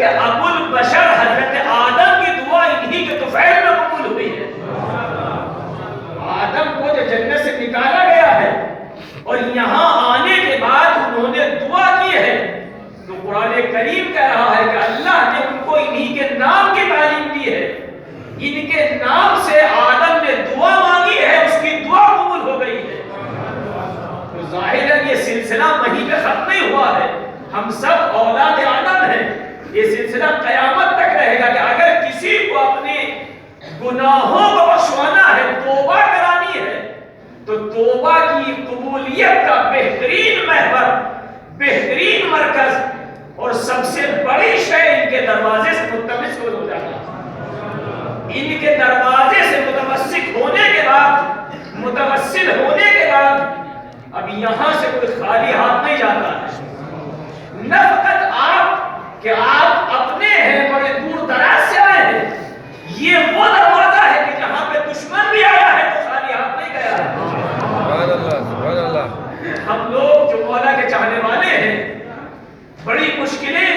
کہ ابو البشر حضرت آدم کی دعا انہی کے طفیل میں قبول ہوئی ہے۔ آدم کو جو جنت سے نکالا گیا ہے اور یہاں آنے کے بعد انہوں نے دعا کی ہے، تو قرآن کریم کہہ رہا ہے کہ اللہ نے ان کو انہی کے نام کی تعلیم دی ہے، ان کے نام سے آدم نے دعا مانگی ہے، اس کی دعا قبول ہو گئی ہے۔ تو ظاہراً یہ سلسلہ وہیں پہ ختم نہیں ہوا ہے، ہم سب اولاد آدم ہیں، یہ سلسلہ قیامت تک رہے گا کہ اگر کسی کو اپنے گناہوں کو بخشوانا ہے، توبہ کرانی ہے، تو توبہ کی قبولیت کا بہترین محور، بہترین مرکز اور سب سے بڑی شے ان کے دروازے سے متمسک ہو جانا ہے۔ ان کے دروازے سے متمسک ہونے کے بعد، متوسل ہونے کے بعد اب یہاں سے کوئی خالی ہاتھ نہیں جاتا ہے۔ نہ فقط آپ کہ آپ اپنے ہیں، بڑے دور دراز سے آئے ہیں، یہ وہ دروازہ ہے کہ جہاں پہ دشمن بھی آیا ہے تو خالی ہاتھ نہیں گیا ہے۔ سبحان اللہ، سبحان اللہ۔ ہم لوگ جو مولا کے چاہنے والے ہیں، بڑی مشکلیں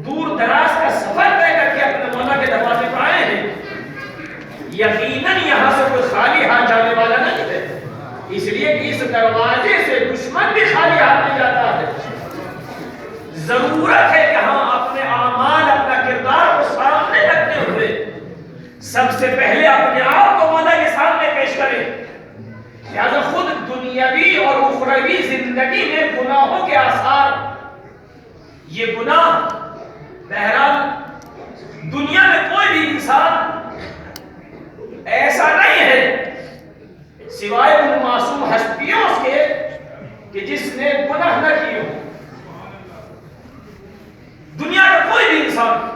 دور دراز کا سفر طے کر کے اپنے مولا کے دروازے پر آئے ہیں، یقیناً یہاں سے کوئی خالی ہاتھ جانے والا نہیں ہے، اس لیے کہ اس دروازے سے دشمن بھی خالی ہاتھ نہیں جاتا ہے۔ ضرورت ہے کہ ہم اپنے اعمال، اپنا کردار کو سامنے رکھتے ہوئے سب سے پہلے اپنے آپ کو مولا کے سامنے پیش کریں۔ لہذا خود دنیاوی اور اخروی زندگی میں گناہوں کے آثار، یہ گناہ بہرحال دنیا میں کوئی بھی انسان ایسا نہیں ہے سوائے ان معصوم ہستیوں کے کہ جس نے گناہ نہ کیے ہو۔ دنیا کا کوئی بھی انسان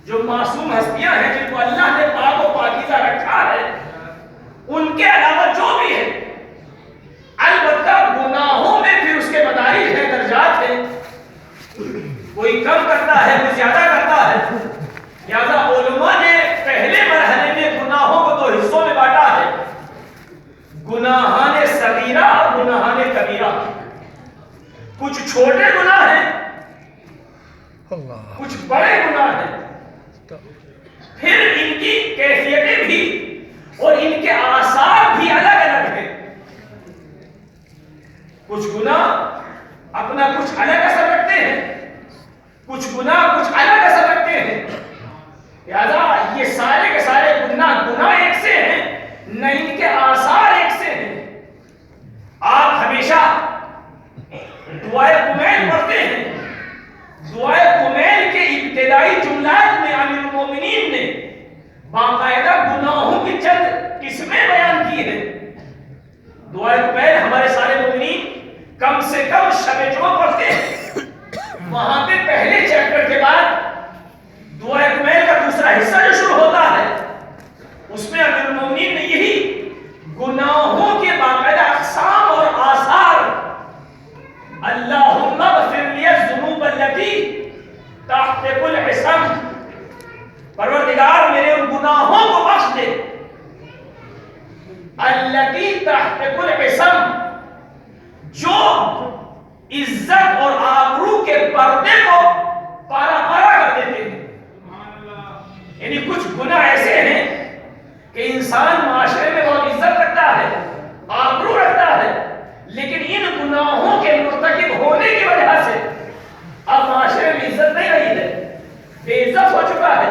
جو معصوم ہستیاں ہیں، جن کو اللہ نے پاک و پاکیزہ رکھا ہے، ان کے علاوہ جو بھی ہے، البتہ گناہوں میں پھر اس کے مدارج ہیں، درجات ہیں، کوئی کم کرتا ہے، کوئی زیادہ کرتا ہے۔ لہذا علماء نے پہلے مرحلے میں گناہوں کو 2 حصوں میں بانٹا ہے، گناہان صغیرہ اور گناہان کبیرہ۔ کچھ چھوٹے گناہ ہیں، کچھ بڑے گناہ ہیں، پھر ان کی کیفیتیں بھی اور ان کے آثار بھی الگ الگ ہیں۔ کچھ گناہ اپنا کچھ الگ اثر رکھتے ہیں، کچھ گناہ کچھ الگ اثر رکھتے ہیں۔ لہذا یہ سارے کے سارے گناہ ایک سے ہیں، نہ ان کے آثار ایک سے ہیں۔ آپ ہمیشہ دعائے کمیل پڑھتے ہیں، دعائے کمیل کے ابتدائی جملات میں امیر المومنین نے باقاعدہ گناہوں کی چند قسمیں بیان کی ہیں۔ دعائے کمیل ہمارے سارے مومنین کم سے کم شب جمعہ پڑھتے ہیں، وہاں پہ پہلے چیپٹر کے بعد دعائے کمیل کا دوسرا حصہ جو شروع ہوتا ہے، اس میں امیر المومنین نے یہی گناہوں کے باقاعدہ اقسام اور آثار، اللہم اغفر لی الذنوب التی تحتق العصم، پروردگار میرے ان گناہوں کو بخش دے، التی تحتق العصم، جو عزت اور آبرو کے پردے کو پارا پارا کر دیتے ہیں۔ یعنی کچھ گناہ ایسے ہیں کہ انسان معاشرے میں بہت عزت رکھتا ہے، آبرو رکھتا ہے، لیکن ان گناہوں کے مرتکب ہونے کی وجہ سے اب معاشرے میں عزت نہیں رہی ہے، بے عزت ہو چکا ہے،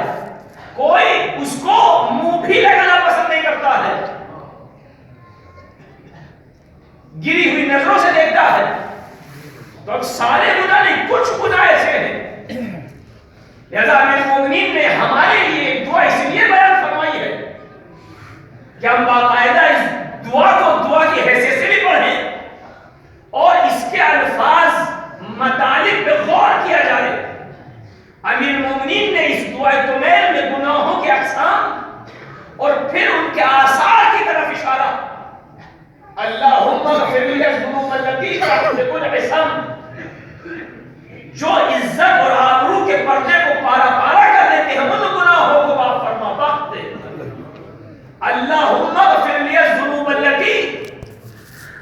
کوئی اس کو منہ بھی لگانا پسند نہیں کرتا ہے، گری ہوئی نظروں سے دیکھتا ہے۔ تو اب سارے گناہ نہیں، کچھ گناہ ایسے ہیں۔ لہذا امیر المومنین نے ہمارے لیے ایک دعا اس لیے بیان فرمائی ہے کہ ہم باقاعدہ اس دعا کو دعا کی حیثیت سے بھی پڑھیں اور اس کے الفاظ مطالب پہ غور کیا جائے۔ امیر المومنین نے اس دعائے کمیل میں گناہوں کے اقسام اور پھر ان کے آثار کی طرف اشارہ، اللہم اغفر لی الذنوب التی تحتق العصم، جو عزت اور آبرو کے پردے کو پارا پارا کر دیتے ہیں، ان گناہوں کو معاف فرما، بخش دے۔ اللہم اغفر لی الذنوب التی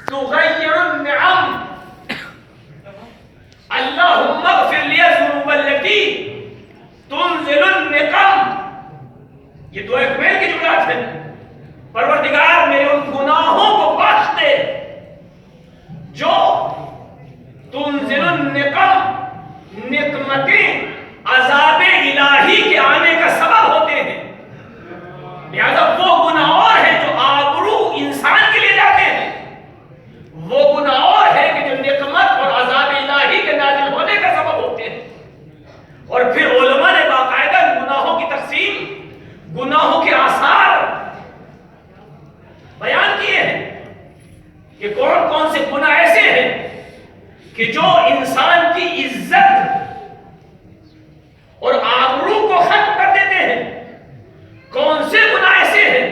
تغیر النعم، اللہم اغفر لی الذنوب التی تنزل النقم، یہ دعائے کمیل کی جملات ہیں. پروردگار میرے ان گناہوں کو بخش دے جو تنزل النقم، نقمتیں عذاب الہی کے آنے کا سبب ہوتے ہیں. لہذا وہ گناہ اور ہیں جو آبرو انسان کے لیے جاتے ہیں، وہ گناہ اور ہیں کہ جو نقمت اور عذاب الہی کے نازل ہونے کا سبب ہوتے ہیں. اور پھر علماء نے باقاعدہ گناہوں کی تقسیم، گناہوں کے آثار بیان کیے ہیں کہ کون کون سے گناہ ایسے ہیں کہ جو انسان کی عزت اور آبرو کو ختم کر دیتے ہیں. کون سے گناہ ایسے ہیں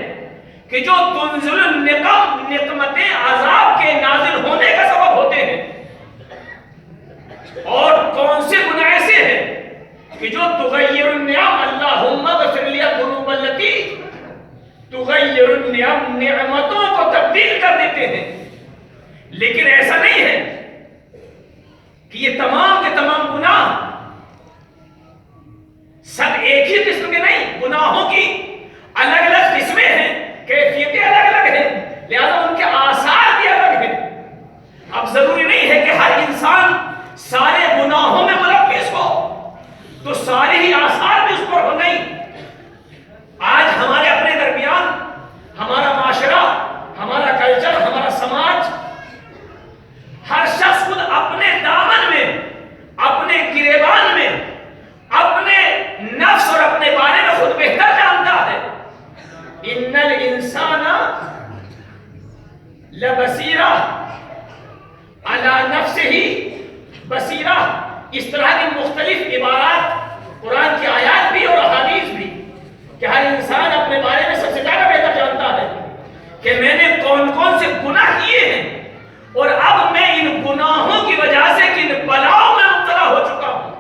کہ جو تنزل النقم، نقمتیں عذاب کے نازل ہونے کا سبب ہوتے ہیں. اور کون سے گناہ ایسے ہیں کہ جو تغیر النعم، اللہم اغفر لی الذنوب التی تغیر النعم، نعمتوں کو تبدیل کر دیتے ہیں. لیکن ایسا نہیں ہے کہ یہ تمام کے تمام گناہ سب ایک ہی قسم کے نہیں. گناہوں کی الگ الگ قسمیں ہیں، کیفیتیں الگ الگ ہیں، لہذا ان کے آثار بھی الگ ہیں. اب ضروری نہیں ہے کہ ہر انسان سارے گناہوں میں ملوث ہو تو سارے ہی آثار بھی اس پر ہو. نہیں. آج ہمارے اپنے درمیان ہمارا معاشرہ، ہمارا کلچر، ہمارا سماج، ہر شخص خود اپنے دامن میں، اپنے گریبان میں، اپنے نفس اور اپنے بارے میں خود بہتر جانتا ہے. ان الانسان لبصیرہ علی نفسہ بصیرہ. اس طرح کی مختلف عبارات قرآن کی آیات بھی اور احادیث بھی کہ ہر انسان اپنے بارے میں سب سے زیادہ بہتر جانتا ہے کہ میں نے کون کون سے گناہ کیے ہیں اور اب میں ان گناہوں کی وجہ سے کن بلاؤں میں مبتلا ہو چکا ہوں.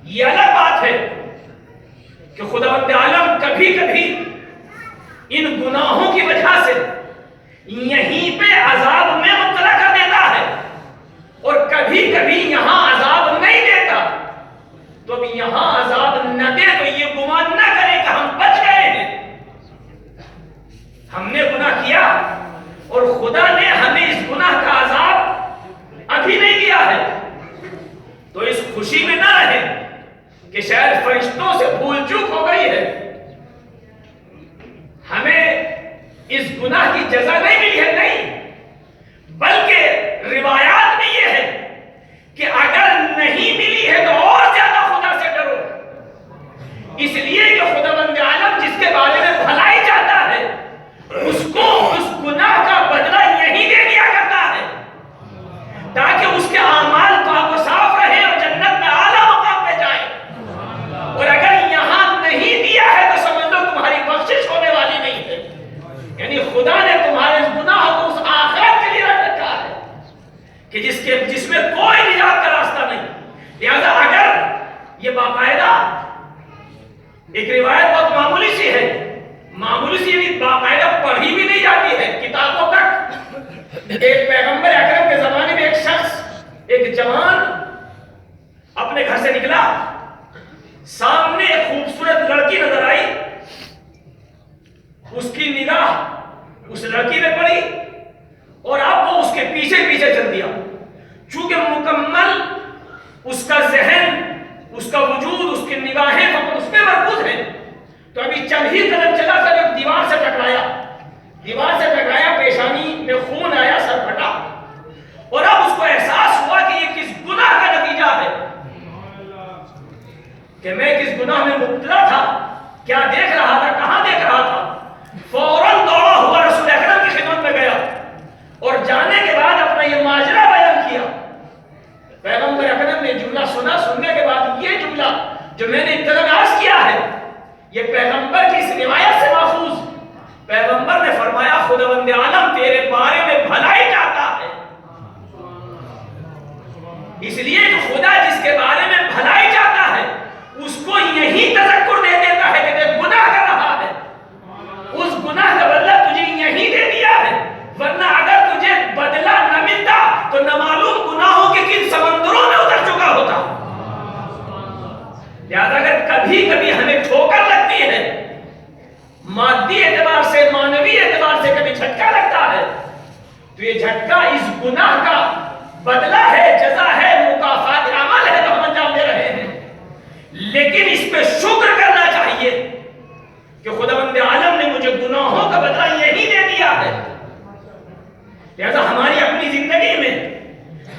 یہ الگ بات ہے کہ خداوند عالم کبھی کبھی ان گناہوں کی وجہ سے یہیں پہ عذاب میں مبتلا کر دیتا ہے اور کبھی کبھی یہاں عذاب نہیں دیتا. تو اب یہاں عذاب نہ دے تو یہ گمان نہ کرے کہ ہم بچ گئے ہیں. ہم نے گناہ کیا اور خدا نے ہمیں اس گناہ کا عذاب ابھی نہیں دیا ہے تو اس خوشی میں نہ رہے کہ شاید فرشتوں سے بھول چوک ہو گئی ہے. ہمیں اس گناہ کی جزا نہیں ملی ہے، نہیں، بلکہ روایات میں یہ ہے کہ اگر نہیں ملی ہے تو اور زیادہ خدا سے ڈرو. اس لیے کہ خداوند عالم جس کے بارے میں بھلائی چاہتا ہے اس کو اس گناہ کا بدلہ یہی دے دیا کرتا ہے تاکہ اس کے اعمال پاک و صاف رہے اور جنت میں اعلیٰ مقام پہ جائے. اور اگر یہاں نہیں دیا ہے تو سمجھ لو تمہاری بخشش ہونے والی نہیں ہے. یعنی خدا نے تمہارے اس گناہ کو اس آخرت کے لیے رکھ رکھا ہے کہ جس میں کوئی نجات کا راستہ نہیں. لہذا اگر یہ باقاعدہ ایک روایت بہت معمولی سی ہے، معمولی سی یعنی باقاعدہ پڑھی بھی نہیں جاتی ہے کتابوں تک. ایک پیغمبر اکرم کے زمانے میں ایک شخص، ایک جوان اپنے گھر سے نکلا، سامنے ایک خوبصورت لڑکی نظر آئی، اس کی نگاہ اس لڑکی میں پڑی اور اب وہ اس کے پیچھے پیچھے چل دیا. چونکہ مکمل اس کا ذہن، اس کا وجود، اس کی نگاہیں فقط اس پہ مرکوز ہیں تو ابھی چند ہی قدم چلا کر ایک دیوار سے ٹکرایا، پیشانی میں خون آیا، سر پھٹا اور اب اس کو احساس ہوا کہ یہ کس گناہ کا نتیجہ ہے کہ میں کس گناہ میں مبتلا تھا، کیا دیکھ رہا تھا، کہاں دیکھ رہا تھا. فوراً دوڑا ہوا رسول اکرم کی خدمت میں گیا اور جانے کے بعد اپنا یہ ماجرا بیان کیا. پیغمبر اکرم نے جملہ سنا، سننے کے بعد یہ جملہ جو میں نے ابتدا عرض کیا ہے یہ پیغمبر کی اس روایت سے ماخوذ. پیغمبر نے فرمایا خداوند عالم تیرے بارے میں بھلائی چاہتا ہے، اس لیے کہ خدا جس کے بارے میں بھلائی چاہتا ہے اس کو یہی تذکر دے دیتا ہے کہ تو گناہ کر رہا ہے، اس گناہ کا بدلہ تجھے یہی دے دیا ہے. ورنہ اگر تجھے بدلہ نہ ملتا تو نہ معلوم گناہوں کے کن سمندروں میں اتر چکا ہوتا. جھٹکا اس گناہ کا بدلہ ہے، جزا ہے، مکافات عمل ہے تو ہم انجام دے رہے ہیں، لیکن اس پہ شکر کرنا چاہیے کہ خداوند عالم نے مجھے گناہوں کا بدلہ یہی دے دیا ہے۔ لہذا ہماری اپنی زندگی میں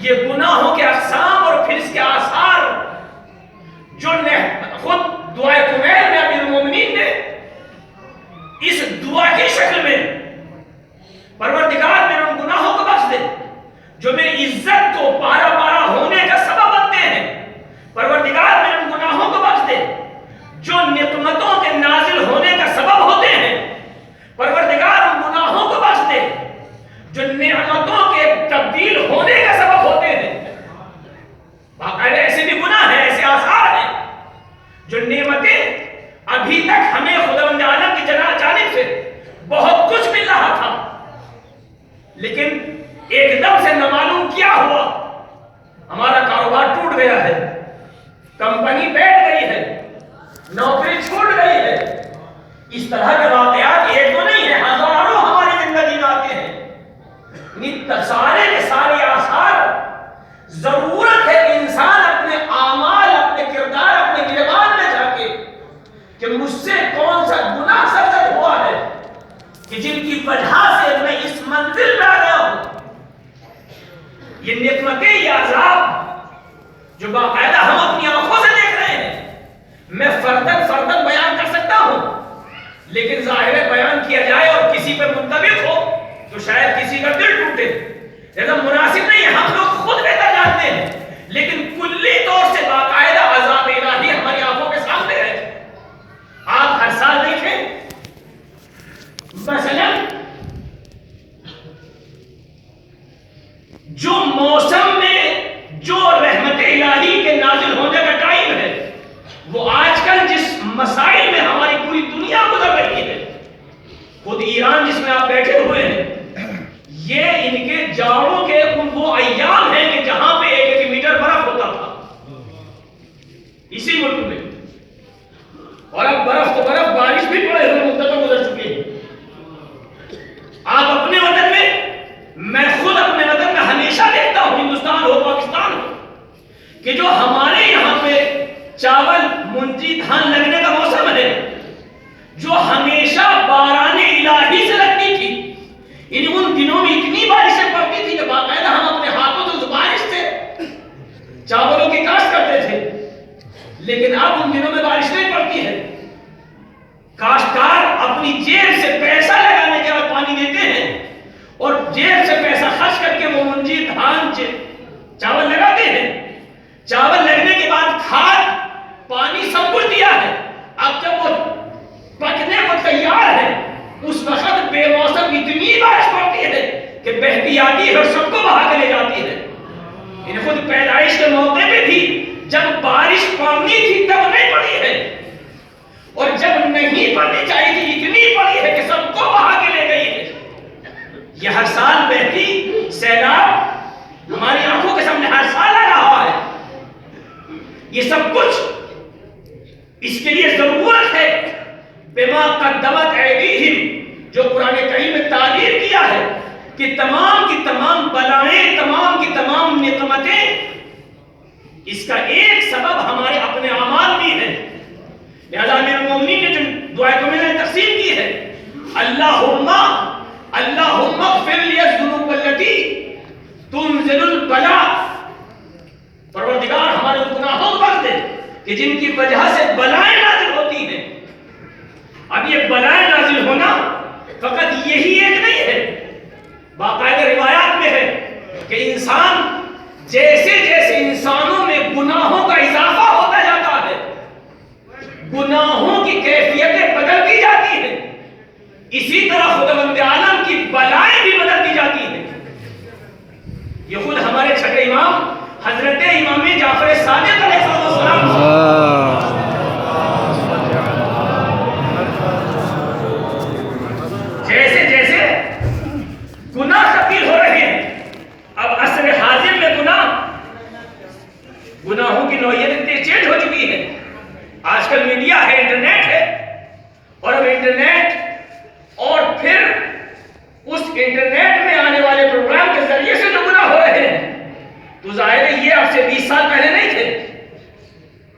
یہ گناہوں کے اقسام اور پھر اس کے آثار جو خود دعائے کمیل میں امیر المومنین نے اس دعا کی شکل میں پروردگار میرے ان گناہوں کو بخش دے جو میری عزت کو پارا پارا ہونے کا سبب بنتے ہیں، پروردگار میرے ان گناہوں کو بخش دے جو نعمتوں کے نازل ہونے کا سبب ہوتے ہیں، پروردگار ان گناہوں کو بخش دے جو نعمتوں کے تبدیل ہونے کا سبب ہوتے ہیں۔ باقاعدہ ایسے بھی گناہ ہیں، ایسے آثار ہیں جو نعمتیں ابھی تک ہمیں خداوند عالم کی جانب سے بہت کچھ مل رہا تھا، لیکن ایک دم سے نہ معلوم کیا ہوا ہمارا کاروبار ٹوٹ گیا ہے، کمپنی بیٹھ گئی ہے، نوکری چھوٹ گئی ہے۔ اس طرح کے واقعات ایک تو نہیں ہے، ہزاروں ہماری زندگی میں آتے ہیں۔ سارے کے سارے آثار ضرورت ہے کہ انسان اپنے اعمال، اپنے کردار، اپنے گریبان میں جا کے کہ مجھ سے کون سا گناہ سرزد ہوا ہے کہ جن کی وجہ سے میں اس منزل میں آ گیا ہوں۔ یہ نعمتیں، یہ عذاب جو باقاعدہ ہم اپنی آنکھوں سے دیکھ رہے ہیں، میں فردن فردن بیان کر سکتا ہوں، لیکن ظاہر بیان کیا جائے اور کسی پہ منطبق ہو تو شاید کسی کا دل ٹوٹے، لیکن مناسب نہیں ہے۔ ہم لوگ خود بہتر جانتے ہیں، لیکن کلی طور سے باقاعدہ عذاب الہی ہماری آنکھوں کے سامنے ہے۔ آپ ہر سال دیکھیں، مثلا جو موسم میں جو رحمت الہی کے نازل ہونے کا ٹائم ہے، وہ آج کل جس مسائل میں ہماری پوری دنیا گزر رہی ہے، خود ایران جس میں آپ بیٹھے ہوئے ہیں، یہ ان کے جاڑوں کے وہ ایام ہیں کہ جہاں پہ 1 میٹر برف ہوتا تھا اسی ملک میں، اور اب برف تو برف، بارش بھی پڑے ہوئے مدتوں گزر چکی ہے۔ آپ اپنے وطن میں، میں خود اپنے وطن میں ہمیشہ دیکھتا ہوں، ہندوستان ہو پاکستان ہو، کہ جو ہمارے یہاں پہ چاول، منجی، دھان لگنے کا موسم ہے، جو ہمیشہ باران الہی سے لگتی تھی، ان دنوں میں اتنی بارشیں پڑتی تھی کہ باقاعدہ ہم اپنے ہاتھوں سے اس بارش سے چاولوں کی کاشت کرتے تھے، لیکن اب ان دنوں میں بارش نہیں پڑتی ہے۔ کاشتکار اپنی جیب سے پیسہ لگانے کے بعد پانی دیتے ہیں اور جیب سے پیسہ خرچ کر کے وہ منجی، دھان، چاول لگاتے ہیں۔ چاول لگنے کے بعد کھاد، پانی، سب کچھ دیا ہے، اب جب وہ پکنے کو تیار ہے اس وقت بے موسم اتنی بارش پڑتی ہے کہ بہتی آتی ہے اور سب کو بہا کے لے جاتی ہے۔ ان خود پیدائش کے موقع پہ بھی جب بارش پڑنی تھی تب نہیں پڑی ہے، اور جب نہیں پڑنی چاہیے تھی اتنی پڑی ہے کہ سب کو بہا کے لے گئی ہے۔ یہ ہر سال بہتی سیلاب ہماری آنکھوں کے سامنے ہر سال آ رہا ہے۔ یہ سب کچھ اس کے لیے ضرورت ہے بما قدمت ایدیہم، جو قرآن کریم میں تعبیر کیا ہے کہ تمام کی تمام بلائیں، تمام کی تمام نقمتیں، اس کا ایک سبب ہمارے اپنے اعمال بھی ہیں۔ لہذا امیر المومنین نے جو دعائے کو میں نے تقسیم کی ہے، اللہم اغفر لی الذنوب التي تنزل البلاء، پروردگار ہمارے گناہوں کو بخش دے کہ جن کی وجہ سے بلائیں نازل ہوتی ہیں۔ اب یہ بلائیں نازل ہونا فقط یہی ایک نہیں ہے، باقاعدہ روایات میں ہے کہ انسان جیسے جیسے انسانوں میں گناہوں کا اضافہ ہوتا جاتا ہے، گناہوں کی کیفیتیں بدلتی جاتی ہیں، اسی طرح خداوند عالم کی بلائیں بھی بدلتی جاتی ہیں۔ یہ خود ہمارے چھٹے امام حضرت امام جعفر صادق علیہ السلام جیسے جیسے گناہ تبدیل ہو رہے ہیں، اب عصر حاضر میں گناہوں کی نوعیت اتنی چینج ہو چکی ہے۔ آج کل میڈیا ہے، انٹرنیٹ ہے، اور اب انٹرنیٹ اور پھر اس انٹرنیٹ میں آنے والے پروگرام کے تو ظاہر ہے یہ اب سے 20 سال پہلے نہیں تھے،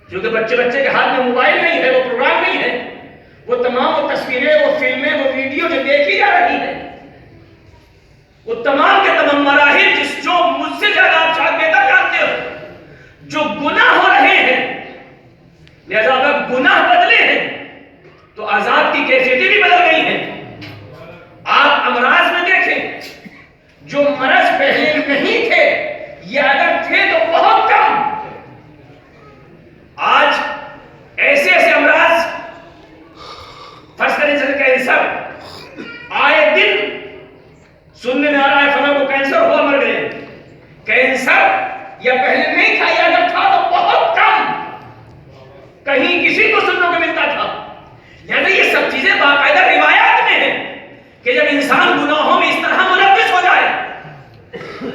کیونکہ بچے کے ہاتھ میں موبائل نہیں ہے، وہ پروگرام نہیں ہے، وہ تمام وہ تصویریں، وہ فلمیں، وہ ویڈیو جو دیکھی جا رہی ہے، وہ تمام کے تمام مراحل جو مجھ سے زیادہ آپ شاید بہتر جانتے ہو، جو گناہ ہو رہے ہیں، لہذا اگر گناہ بدلے ہیں تو عذاب کی کیفیتیں بھی بدل گئی ہیں۔ آپ امراض میں دیکھیں، جو مرض پہلے نہیں تھے یا اگر تھے تو بہت کم، آج ایسے امراض، فرض کریں جیسے کینسر، آئے دن سننے میں آ رہا ہے فلاں کو کینسر ہوا مر گئے۔ کینسر یا پہلے نہیں تھا یا اگر تھا تو بہت کم، کہیں کسی کو سننے کو ملتا تھا۔ یعنی یہ سب چیزیں باقاعدہ روایات میں ہیں کہ جب انسان گناہوں میں اس طرح ملوث ہو جائے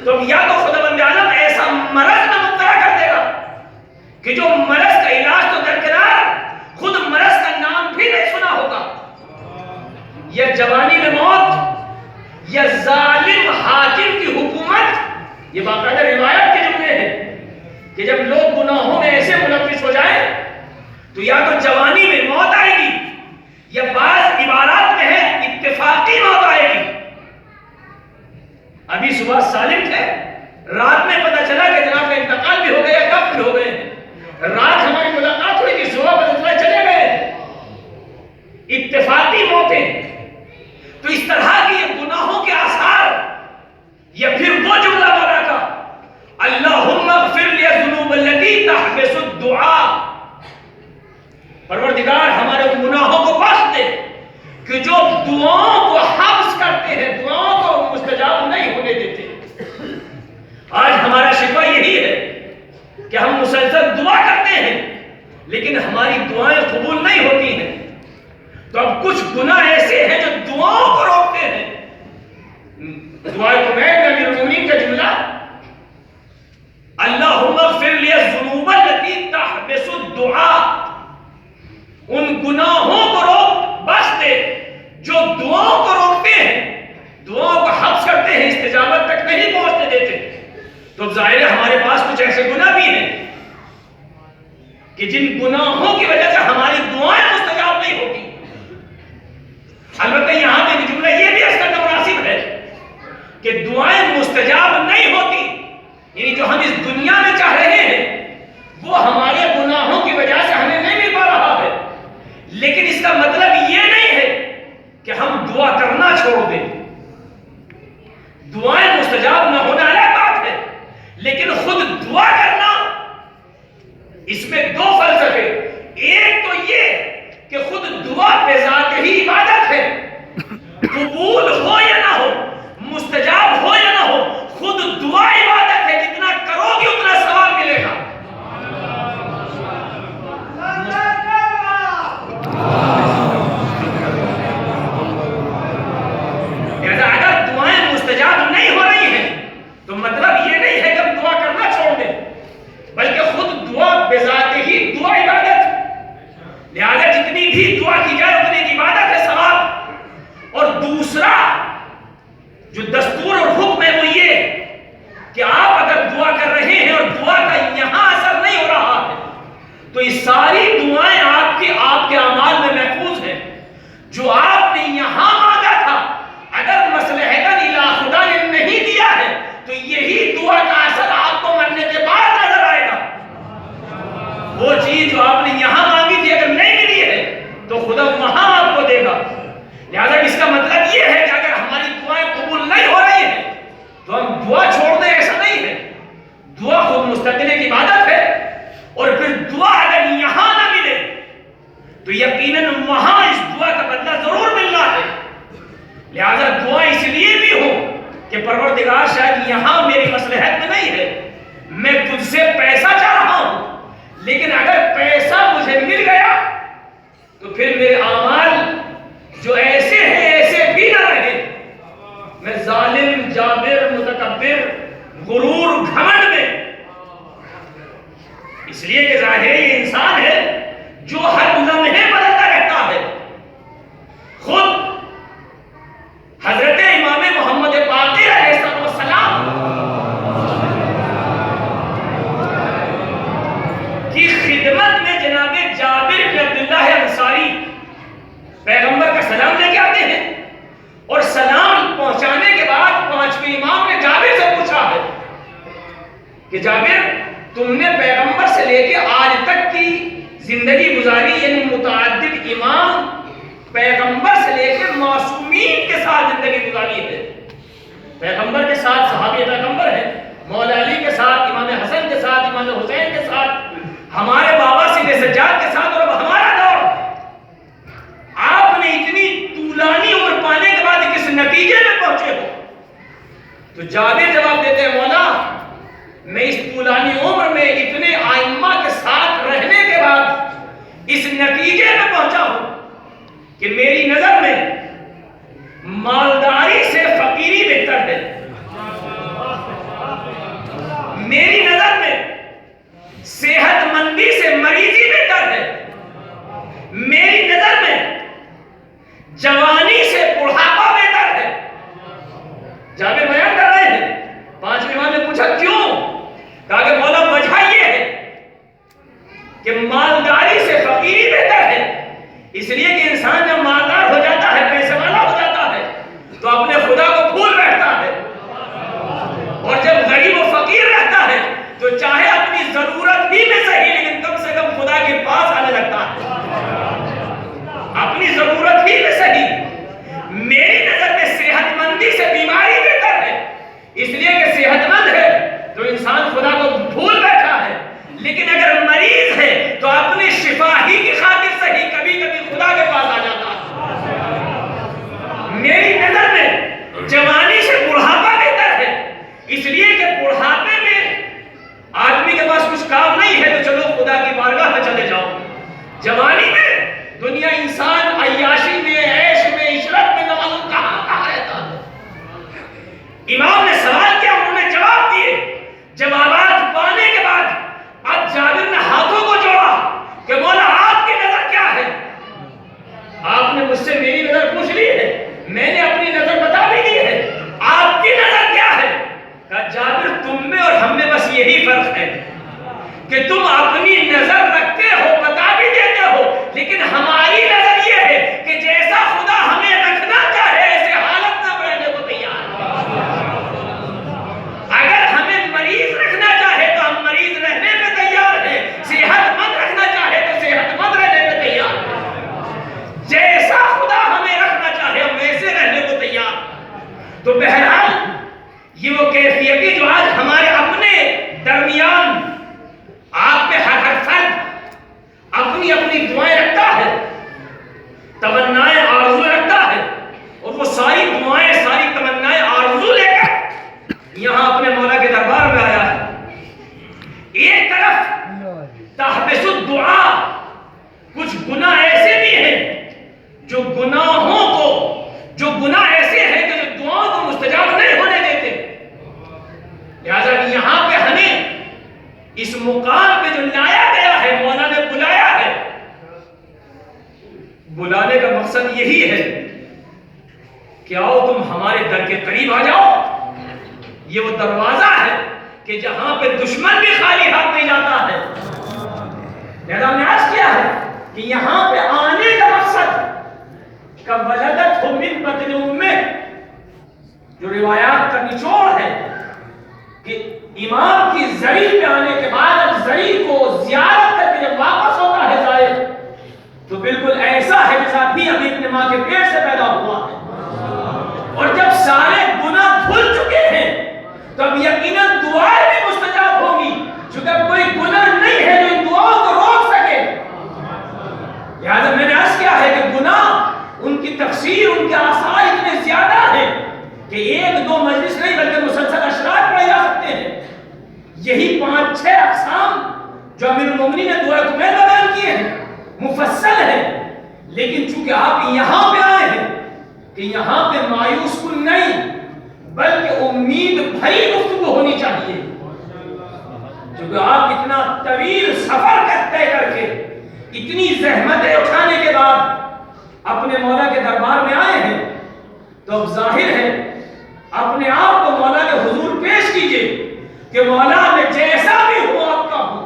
تو یا تو خداوند عالم ایسا مرض میں مبتلا کر دے گا کہ جو مرض کا علاج تو درکنار، خود مرض کا نام بھی نہیں سنا ہوگا، یا جوانی میں موت، یا ظالم حاکم کی حکومت۔ یہ باقاعدہ روایت کے جملے ہیں کہ جب لوگ گناہوں میں ایسے ملوث ہو جائیں تو یا تو جوانی میں موت آئے گی، یا بعض عبارات میں ہے اتفاقی موت آئے گی۔ ابھی صبح سالم تھے، رات میں پتہ چلا کہ جناب کا انتقال بھی ہو گیا، کب بھی ہو گئے، رات ہماری ملاقات ہوئی تھی، صبح پتہ چلا چلے گئے۔ اتفاقی موتیں۔ تو اس طرح کی یہ گناہوں کے آثار، یا پھر وہ جملہ بولا کا اللہم اغفر لی الذنوب التي تحبس الدعاء، پروردگار ہمارے گناہوں کو بخش دے کہ جو دعاؤں کو حبس کرتے ہیں، دعاؤں کو مستجاب نہیں ہونے دیتے۔ آج ہمارا شکوہ یہی ہے کہ ہم مسلسل دعا کرتے ہیں لیکن ہماری دعائیں قبول نہیں ہوتی ہیں۔ تو اب کچھ گناہ ایسے ہیں جو دعاؤں کو روکتے ہیں۔ دعائے قمید میں امیر المومنین کا جملہ اللہم اغفر لی الذنوب التي تحبس الدعاء، ان گناہوں کو روک، بخش دے جو دعاؤں کو روکتے ہیں، دعاؤں کو حبس کرتے ہیں، استجابت تک نہیں پہنچنے دیتے۔ تو ظاہر ہے ہمارے پاس کچھ ایسے گناہ بھی ہیں کہ جن گناہوں کی وجہ سے ہماری دعائیں مستجاب نہیں ہوتی۔ البتہ یہاں پہ جملہ یہ بھی اس کا مناسب ہے کہ دعائیں مستجاب نہیں ہوتی، یعنی جو ہم اس دنیا میں چاہ رہے ہیں وہ ہمارے گناہوں کی وجہ سے ہمیں نہیں مل پا رہا ہے، لیکن اس کا مطلب یہ نہیں ہے کہ ہم دعا کرنا چھوڑ دیں۔ دعائیں مستجاب نہ ہونا الگ بات ہے، لیکن خود دعا کرنا، اس میں دو فلسفے۔ ایک تو یہ کہ خود دعا بے ذات ہی عبادت ہے، قبول ہو یا نہ ہو، مستجاب ہو یا نہ ہو، خود دعا عبادت ہے، جتنا کرو گے اتنا ثواب ملے گا۔ اگر دعائیں مستجاب نہیں ہو رہی ہیں تو مطلب یہ نہیں ہے کہ ہم دعا کرنا چھوڑ دیں، بلکہ خود دعا بذات ہی دعا عبادت، لہذا جتنی بھی دعا کی جائے اتنی عبادت ہے، ثواب۔ اور دوسرا جو دستور اور حکم ہے وہ یہ کہ آپ اگر دعا کر رہے ہیں اور دعا کا یہاں اثر نہیں ہو رہا ہے تو یہ ساری دعائیں آپ کے اعمال میں محفوظ ہیں۔ جو آپ نے یہاں مانگا تھا، اگر مصلحتاً الی خدا نے نہیں دیا ہے تو یہی دعا کا اثر آپ کو مرنے کے بعد نظر آئے گا۔ وہ چیز جو آپ نے یہاں مانگی تھی اگر نہیں ملی ہے تو خدا وہاں آپ کو دے گا۔ لہذا اس کا مطلب یہ ہے کہ اگر ہماری دعائیں قبول نہیں ہو رہی ہیں تو ہم دعا چھوڑ دیں، ایسا نہیں ہے۔ دعا خود مستقل ایک عبادت ہے، اور پھر دعا اگر یہاں نہ ملے تو یقیناً وہاں اس دعا کا بدلہ ضرور ملنا ہے۔ لہذا دعا اس لیے بھی ہو کہ پروردگار شاید یہاں میری مصلحت میں نہیں ہے، میں تجھ سے پیسہ چاہ رہا ہوں، لیکن اگر پیسہ مجھے مل گیا تو پھر میرے اعمال جو ایسے ہیں ایسے بھی نہ رہے، میں ظالم، جابر، متکبر، غرور، گھمنڈ میں، اس لیے کہ ظاہر یہ انسان ہے جو ہر لمحے بدلتا رہتا ہے۔ خود حضرت امام محمد باقر علیہ السلام تم نے پیغمبر سے لے کے آج تک کی زندگی گزاری، یعنی متعدد امام پیغمبر سے لے کے معصومین کے ساتھ زندگی گزاری ہے۔ پیغمبر کے ساتھ صحابی پیغمبر ہے، مولا علی کے ساتھ، امام حسن کے ساتھ، امام حسین کے ساتھ، ہمارے بابا سید سجاد کے ساتھ، اور اب ہمارا دور۔ آپ نے اتنی طولانی عمر پانے کے بعد کس نتیجے میں پہنچے ہو؟ تو جابر جواب دیتے ہیں، مولا میں اس طولانی عمر میں اتنے ائمہ کے ساتھ رہنے کے بعد اس نتیجے میں پہنچا ہوں کہ میری نظر میں مالداری سے فقیری بہتر ہے، میری نظر میں صحت مندی سے مریضی بہتر ہے، میری نظر میں جوانی سے بڑھاپا بہتر ہے۔ جابر بیان کر رہے ہیں، 5 امام نے پوچھا کیوں؟ کہا کہ مولا وجہ یہ ہے کہ مالداری سے فقیری بہتر ہے، اس لیے کہ انسان جب مالدار ہو جاتا ہے، پیسے والا ہو جاتا ہے، تو اپنے خدا کو بھول بیٹھتا ہے، اور جب غریب و فقیر رہتا ہے تو چاہے اپنی ضرورت ہی میں صحیح لیکن کم سے کم خدا کے پاس آنے لگتا ہے، اپنی ضرورت ہی میں صحیح۔ میری نظر میں صحت مندی سے بیماری بہتر ہے، اس لیے کہ صحت مند ہے تو انسان خدا کو بھول بیٹھا ہے، لیکن اگر مریض ہے تو اپنی شفا ہی کی خاطر صحیح کبھی کبھی خدا کے پاس آ جاتا ہے۔ میری نظر میں جوانی سے بڑھاپا بہتر ہے، اس لیے کہ بڑھاپے میں آدمی کے پاس کچھ کام نہیں ہے تو چلو خدا کی بارگاہ میں چلے جاؤ، جوانی میں دنیا انسان عیاشی میں، عیش میں، عشرت میں، نہ معلوم کہاں رہتا ہے۔ امام نے سوال کیا، انہوں نے جواب دیے، جوابات پانے کے بعد اب جابر نے ہاتھوں کو جوڑا کہ مولا آپ کی نظر کیا ہے؟ آپ نے مجھ سے میری نظر پوچھ لی ہے، میں نے اپنی نظر بتا بھی دی ہے، آپ کی نظر کیا ہے؟ کہا جابر تم میں اور ہم میں بس یہی فرق ہے کہ تم اپنی نظر رکھتے ہو، بتا بھی دیتے ہو، لیکن ہماری نظر یہ ہے کہ جیسا خدا ہمیں رکھنا چاہے ایسے حالت میں رہنے کو تیار ہے۔ اگر ہمیں مریض رکھنا چاہے تو ہم مریض رہنے پہ تیار ہیں، صحت مند رکھنا چاہے تو صحت مند رہنے پہ تیار ہیں، جیسا خدا ہمیں رکھنا چاہے ہم ویسے رہنے کو تیار ہیں۔ تو بہرحال یہ وہ کیفیت جو آج ہمارے اپنے درمیان آپ پہ ہر فرد اپنی اپنی دعائیں رکھتا ہے، تمنائیں آرزو رکھتا ہے، اور وہ ساری دعائیں، ساری تمنائیں آرزو لے کر یہاں اپنے مولا کے دربار میں آیا ہے۔ ایک طرف تحبس الدعا، کچھ گناہ ایسے بھی ہیں جو گناہ ایسے ہیں کہ جو دعاؤں کو مستجاب نہیں ہونے دیتے، لہذا یہاں پہ ہمیں اس مقام پہ جو لایا گیا ہے، مولا نے بلایا ہے، بلانے کا مقصد یہی ہے کہ آؤ تم ہمارے در کے قریب آ جاؤ۔ یہ وہ دروازہ ہے کہ جہاں پہ دشمن بھی خالی ہاتھ نہیں جاتا ہے۔ لہذا ہم نے عرض کیا ہے کہ یہاں پہ آنے کا مقصد کا ولدت من بطن امہ، جو روایات کا نچوڑ ہے کہ امام کی زری پہ آنے کے بعد اب زری کو زیارت کر کے جب واپس ہوتا ہے زائر، تو بالکل ایسا ہے جیسا بھی ابھی اپنے ماں کے پیٹ سے پیدا ہوا ہے، اور جب سارے گناہ دھل چکے ہیں تو اب یقیناً دعائیں بھی مستجاب ہوں گی، چونکہ اب کوئی گناہ نہیں ہے جو ان دعاؤں کو روک سکے۔ لہٰذا میں نے عرض کیا ہے کہ گناہ، ان کی تفسیر، ان کے آثار اتنے زیادہ ہیں کہ 1-2 مجلس نہیں بلکہ مسلسل اشراط پڑھے جا سکتے ہیں۔ یہی 5-6 اقسام جو امیر المومنین نے دعائے کمیل میں بیان کیے ہیں مفصل ہیں، لیکن چونکہ آپ یہاں پہ آئے ہیں کہ یہاں پہ مایوس کن نہیں بلکہ امید بھری گفتگو ہونی چاہیے، چونکہ آپ اتنا طویل سفر طے کر کے اتنی زحمتیں اٹھانے کے بعد اپنے مولا کے دربار میں آئے ہیں، تو اب ظاہر ہے اپنے آپ کو مولا کے حضور پیش کیجئے کہ مولا میں جیسا بھی ہوں آپ کا ہوں،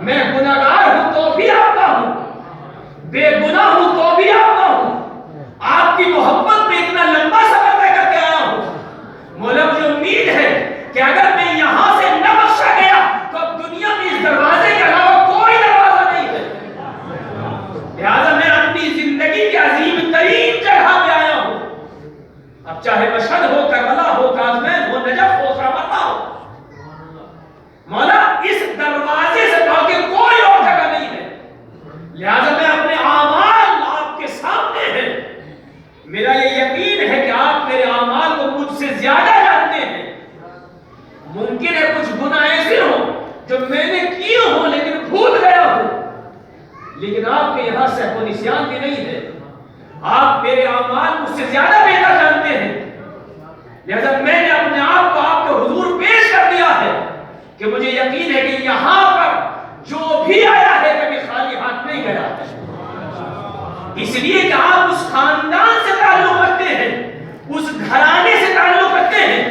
میں گناہگار ہوں تو بھی آپ کا ہوں، بے گناہ ہوں تو بھی آپ کا ہوں، آپ کی محبت میں اتنا لمبا سفر طے کر کے آیا ہوں۔ مولا مجھے امید ہے کہ اگر میں یہاں سے نہ بخش جو میں نے کیے ہوں لیکن بھول گیا ہوں، لیکن آپ کے یہاں سہو نسیان بھی نہیں ہے، آپ میرے اعمال مجھ سے زیادہ بہتر جانتے ہیں، لہذا میں نے اپنے آپ کو آپ کے حضور پیش کر دیا ہے کہ مجھے یقین ہے کہ یہاں پر جو بھی آیا ہے کبھی خالی ہاتھ نہیں گیا ہے، اس لیے کہ آپ اس خاندان سے تعلق رکھتے ہیں، اس گھرانے سے تعلق رکھتے ہیں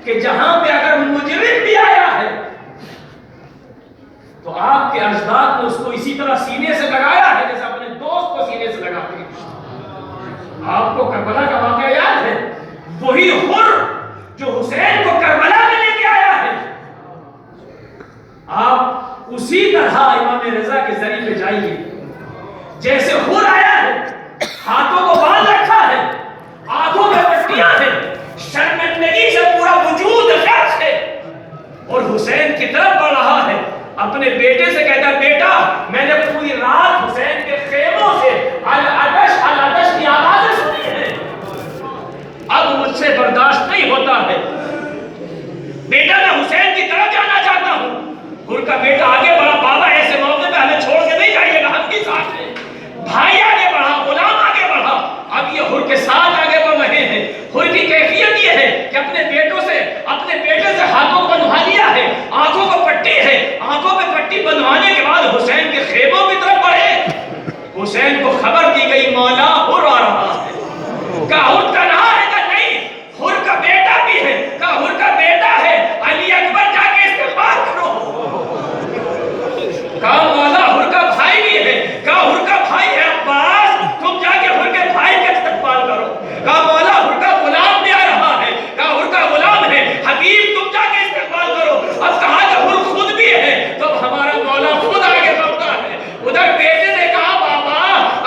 کہ جہاں پہ اگر مجرم بھی آیا ہے تو آپ کے اجداد نے اس کو اسی طرح سینے سے لگایا ہے جیسے اپنے دوست کو سینے سے لگاتے ہیں۔ آپ کو کربلا کا واقعہ یاد ہے، وہی حر جو حسین کو کربلا میں لے کے آیا ہے، آپ اسی طرح امام رضا کے ذریعے پہ جائیے، جیسے حر آیا ہے، ہاتھوں کو باندھ رکھا ہے، آنکھوں میں پٹیاں ہیں، شرمندگی سے پورا وجود غرق ہے، اور حسین کی طرف بڑھ رہا ہے، اپنے بیٹے سے کہتا ہے بیٹا میں نے پوری رات حسین کے خیموں سے العدش العدش کی آوازیں سنی ہیں، اب مجھ سے برداشت نہیں ہوتا ہے، بیٹا میں حسین کی طرف جانا چاہتا ہوں۔ حر کا بیٹا آگے بڑھا، بابا ایسے موقع پہ ہمیں چھوڑ کے نہیں جائیے گا، ہم بھی ساتھ ہیں۔ بھائی آگے بڑھا، غلام آگے بڑھا، اب یہ حر کے ساتھ آگے بڑھ رہے ہیں۔ حر کی کیفیت یہ ہے کہ اپنے بیٹے سے ہاتھوں کو بندھوا لیا ہے، آنکھوں کو پٹی ہے، آنکھوں پہ پٹی بندھوانے کے بعد حسین کے خیموں کی طرف بڑھے۔ حسین کو خبر دی گئی مولا حر آ رہا ہے، کہا حر کا نام ہے کہ نہیں، حر کا بیٹا بھی ہے، کہا حر کا بیٹا ہے، علی اکبر جا کے استقبال کرو، کہا مولا حر کا بھائی بھی ہے، کہا حر کا بھائی ہے عباس، تم جا کے حر کے بھائی کا استقبال کرو، کہا مولا حر کا غلام بھی آ رہا ہے، کہا حر کا غلام ہے، حبیب تم جا کے استقبال کرو، اب کہا کہ حر خود بھی ہے، تو ہمارا مولا خود آگے بڑھتا ہے۔ ادھر بیٹے نے کہا بابا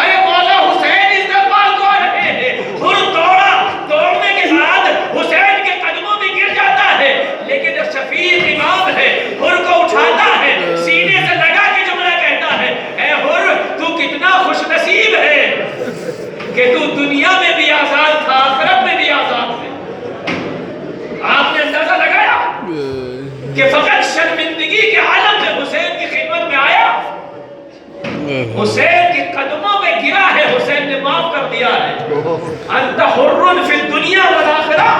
ارے مولا حسین استقبال کو آ رہے ہیں، حر دوڑا، دوڑنے کے بعد حسین کے قدموں میں گر جاتا ہے، لیکن جب شفیق امام ہے حر کو اٹھاتا ہے، سینے سے لگا کے جملہ کہتا ہے اے حر تو کتنا خوش نصیب ہے کہ تو دنیا میں بھی آزاد تھا، آخرت میں بھی آزاد ہے۔ آپ نے اندازہ لگایا کہ فقط شرمندگی کے عالم میں حسین کی خدمت میں آیا، حسین کے قدموں پہ گرا ہے، حسین نے معاف کر دیا ہے۔ انت حر فی الدنیا والآخرہ،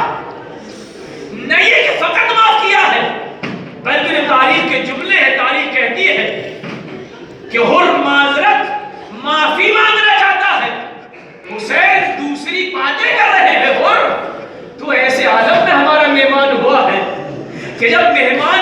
نہیں ہے کہ فقط معاف کیا ہے بلکہ تاریخ کے جملے ہیں، تاریخ کہتی ہے کہ حر معذرت معافی مانگنا چاہتا ہے، حسین دوسری باتیں کر رہے ہیں۔ حر تو ایسے عالم میں ہمارا مہمان ہوا ہے کہ جب مہمان